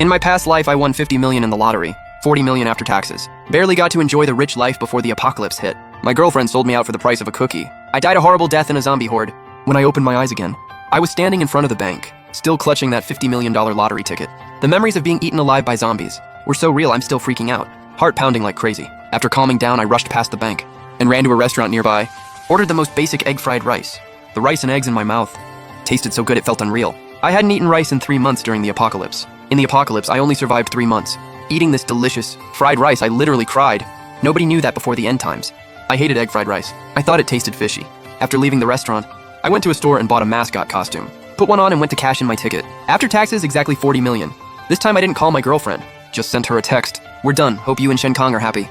In my past life, I won 50 million in the lottery, 40 million after taxes. Barely got to enjoy the rich life before the apocalypse hit. My girlfriend sold me out for the price of a cookie. I died a horrible death in a zombie horde. When I opened my eyes again, I was standing in front of the bank, still clutching that $50 million lottery ticket. The memories of being eaten alive by zombies were so real I'm still freaking out, heart pounding like crazy. After calming down, I rushed past the bank and ran to a restaurant nearby, ordered the most basic egg fried rice. The rice and eggs in my mouth tasted so good it felt unreal. I hadn't eaten rice in 3 months during the apocalypse. In the apocalypse, I only survived 3 months. Eating this delicious fried rice, I literally cried. Nobody knew that before the end times. I hated egg fried rice. I thought it tasted fishy. After leaving the restaurant, I went to a store and bought a mascot costume. Put one on and went to cash in my ticket. After taxes, exactly 40 million. This time I didn't call my girlfriend, just sent her a text. We're done, hope you and Shen Kang are happy.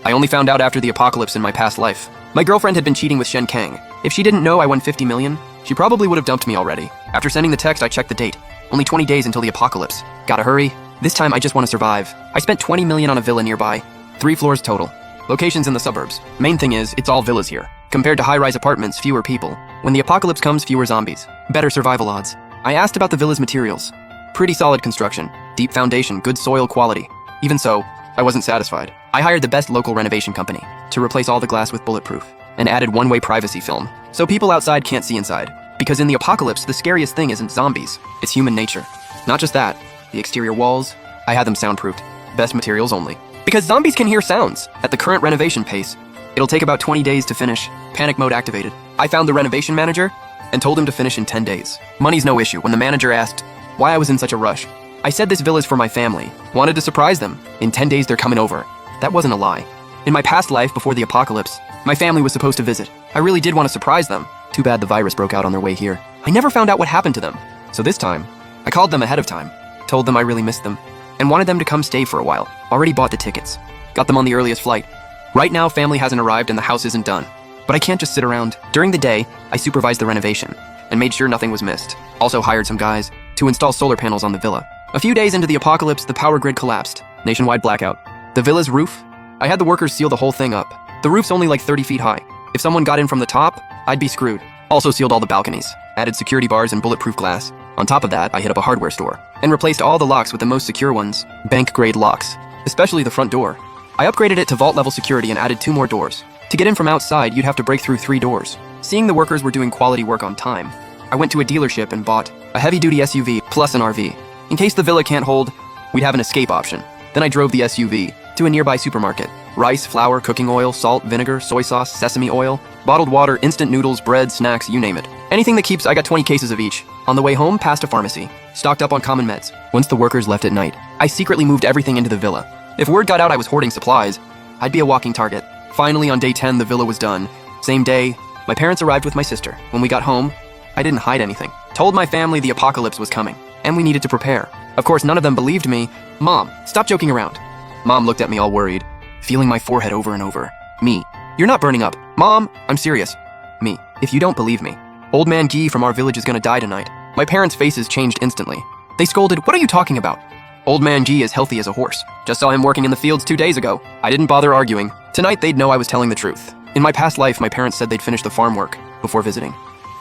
I only found out after the apocalypse in my past life. My girlfriend had been cheating with Shen Kang. If she didn't know I won 50 million, she probably would have dumped me already. After sending the text, I checked the date. Only 20 days until the apocalypse. Gotta hurry. This time I just want to survive. I spent 20 million on a villa nearby. 3 floors total. Locations in the suburbs. Main thing is, it's all villas here. Compared to high-rise apartments, fewer people. When the apocalypse comes, fewer zombies. Better survival odds. I asked about the villa's materials. Pretty solid construction. Deep foundation, good soil quality. Even so, I wasn't satisfied. I hired the best local renovation company to replace all the glass with bulletproof and added one-way privacy film, so people outside can't see inside. Because in the apocalypse, the scariest thing isn't zombies, it's human nature. Not just that, the exterior walls, I had them soundproofed. Best materials only. Because zombies can hear sounds. At the current renovation pace, it'll take about 20 days to finish. Panic mode activated. I found the renovation manager and told him to finish in 10 days. Money's no issue. When the manager asked why I was in such a rush, I said this villa's for my family. Wanted to surprise them. In 10 days, they're coming over. That wasn't a lie. In my past life, before the apocalypse, my family was supposed to visit. I really did want to surprise them. Too bad the virus broke out on their way here. I never found out what happened to them. So this time, I called them ahead of time, told them I really missed them, and wanted them to come stay for a while. Already bought the tickets. Got them on the earliest flight. Right now, family hasn't arrived and the house isn't done. But I can't just sit around. During the day, I supervised the renovation and made sure nothing was missed. Also hired some guys to install solar panels on the villa. A few days into the apocalypse, the power grid collapsed. Nationwide blackout. The villa's roof? I had the workers seal the whole thing up. The roof's only like 30 feet high. If someone got in from the top, I'd be screwed. Also sealed all the balconies. Added security bars and bulletproof glass. On top of that, I hit up a hardware store and replaced all the locks with the most secure ones, bank-grade locks, especially the front door. I upgraded it to vault-level security and added 2 more doors. To get in from outside, you'd have to break through 3 doors. Seeing the workers were doing quality work on time, I went to a dealership and bought a heavy-duty SUV plus an RV. In case the villa can't hold, we'd have an escape option. Then I drove the SUV to a nearby supermarket. Rice, flour, cooking oil, salt, vinegar, soy sauce, sesame oil, bottled water, instant noodles, bread, snacks, you name it. Anything that keeps, I got 20 cases of each. On the way home, past a pharmacy. Stocked up on common meds. Once the workers left at night, I secretly moved everything into the villa. If word got out I was hoarding supplies, I'd be a walking target. Finally, on day 10, the villa was done. Same day, my parents arrived with my sister. When we got home, I didn't hide anything. Told my family the apocalypse was coming, and we needed to prepare. Of course, none of them believed me. Mom, stop joking around. Mom looked at me all worried, feeling my forehead over and over. Me, you're not burning up. Mom, I'm serious. Me, if you don't believe me, Old Man Guy from our village is gonna die tonight. My parents' faces changed instantly. They scolded, what are you talking about? Old Man Guy is healthy as a horse. Just saw him working in the fields 2 days ago. I didn't bother arguing. Tonight they'd know I was telling the truth. In my past life, my parents said they'd finish the farm work before visiting.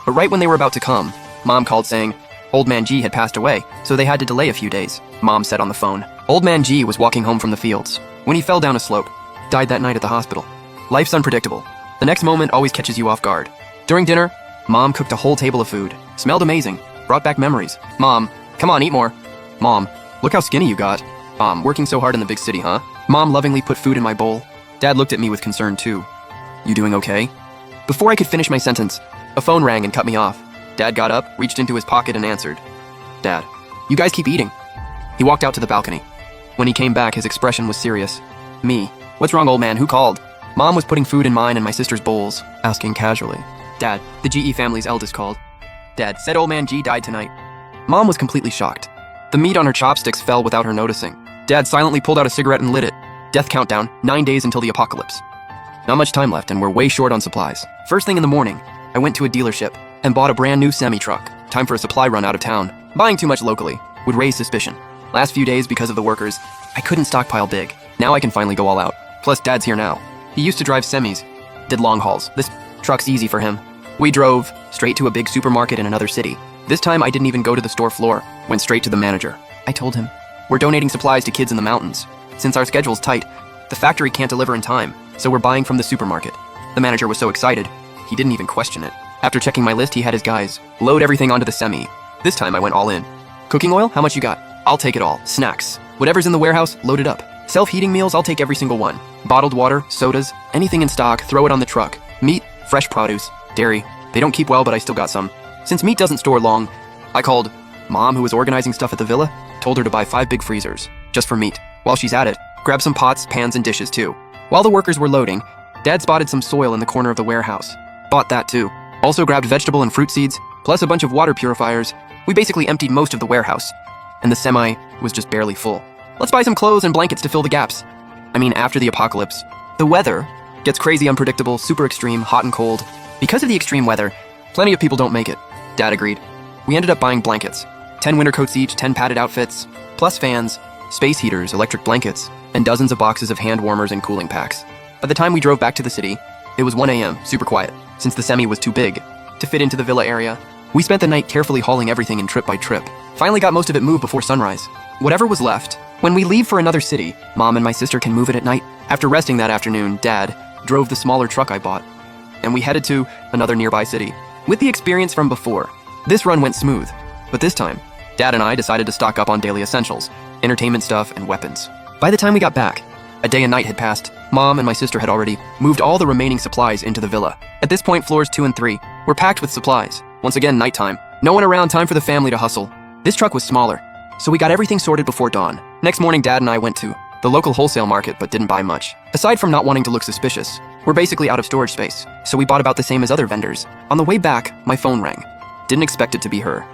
But right when they were about to come, Mom called saying, Old Man G had passed away, so they had to delay a few days. Mom said on the phone. Old Man G was walking home from the fields when he fell down a slope. Died that night at the hospital. Life's unpredictable. The next moment always catches you off guard. During dinner, Mom cooked a whole table of food. Smelled amazing. Brought back memories. Mom, come on, eat more. Mom, look how skinny you got. Mom, working so hard in the big city, huh? Mom lovingly put food in my bowl. Dad looked at me with concern too. You doing okay? Before I could finish my sentence, a phone rang and cut me off. Dad got up, reached into his pocket and answered. Dad, you guys keep eating. He walked out to the balcony. When he came back, his expression was serious. Me, what's wrong, old man? Who called? Mom was putting food in mine and my sister's bowls, asking casually. Dad, the GE family's eldest called. Dad, said Old Man G died tonight. Mom was completely shocked. The meat on her chopsticks fell without her noticing. Dad silently pulled out a cigarette and lit it. Death countdown, 9 days until the apocalypse. Not much time left and we're way short on supplies. First thing in the morning, I went to a dealership and bought a brand new semi-truck. Time for a supply run out of town. Buying too much locally would raise suspicion. Last few days, because of the workers, I couldn't stockpile big. Now I can finally go all out. Plus, Dad's here now. He used to drive semis, did long hauls. This truck's easy for him. We drove straight to a big supermarket in another city. This time I didn't even go to the store floor, went straight to the manager. I told him, We're donating supplies to kids in the mountains. Since our schedule's tight, the factory can't deliver in time, so we're buying from the supermarket. The manager was so excited, he didn't even question it. After checking my list, he had his guys load everything onto the semi. This time I went all in. Cooking oil? How much you got? I'll take it all. Snacks. Whatever's in the warehouse, load it up. Self-heating meals, I'll take every single one. Bottled water, sodas, anything in stock, throw it on the truck. Meat, fresh produce, dairy. They don't keep well, but I still got some. Since meat doesn't store long, I called Mom, who was organizing stuff at the villa, told her to buy 5 big freezers, just for meat. While she's at it, grab some pots, pans, and dishes too. While the workers were loading, Dad spotted some soil in the corner of the warehouse. Bought that too. Also grabbed vegetable and fruit seeds, plus a bunch of water purifiers. We basically emptied most of the warehouse, and the semi was just barely full. Let's buy some clothes and blankets to fill the gaps. I mean, after the apocalypse, the weather gets crazy unpredictable, super extreme, hot and cold. Because of the extreme weather, plenty of people don't make it. Dad agreed. We ended up buying blankets. 10 winter coats each, 10 padded outfits, plus fans, space heaters, electric blankets, and dozens of boxes of hand warmers and cooling packs. By the time we drove back to the city, it was 1 a.m., super quiet, since the semi was too big to fit into the villa area. We spent the night carefully hauling everything in trip by trip. Finally got most of it moved before sunrise. Whatever was left, when we leave for another city, Mom and my sister can move it at night. After resting that afternoon, Dad drove the smaller truck I bought, and we headed to another nearby city. With the experience from before, this run went smooth, but this time, Dad and I decided to stock up on daily essentials, entertainment stuff, and weapons. By the time we got back, a day and night had passed. Mom and my sister had already moved all the remaining supplies into the villa. At this point, floors 2 and 3 were packed with supplies. Once again, nighttime. No one around, time for the family to hustle. This truck was smaller, so we got everything sorted before dawn. Next morning, Dad and I went to the local wholesale market but didn't buy much. Aside from not wanting to look suspicious, we're basically out of storage space, so we bought about the same as other vendors. On the way back, my phone rang. Didn't expect it to be her.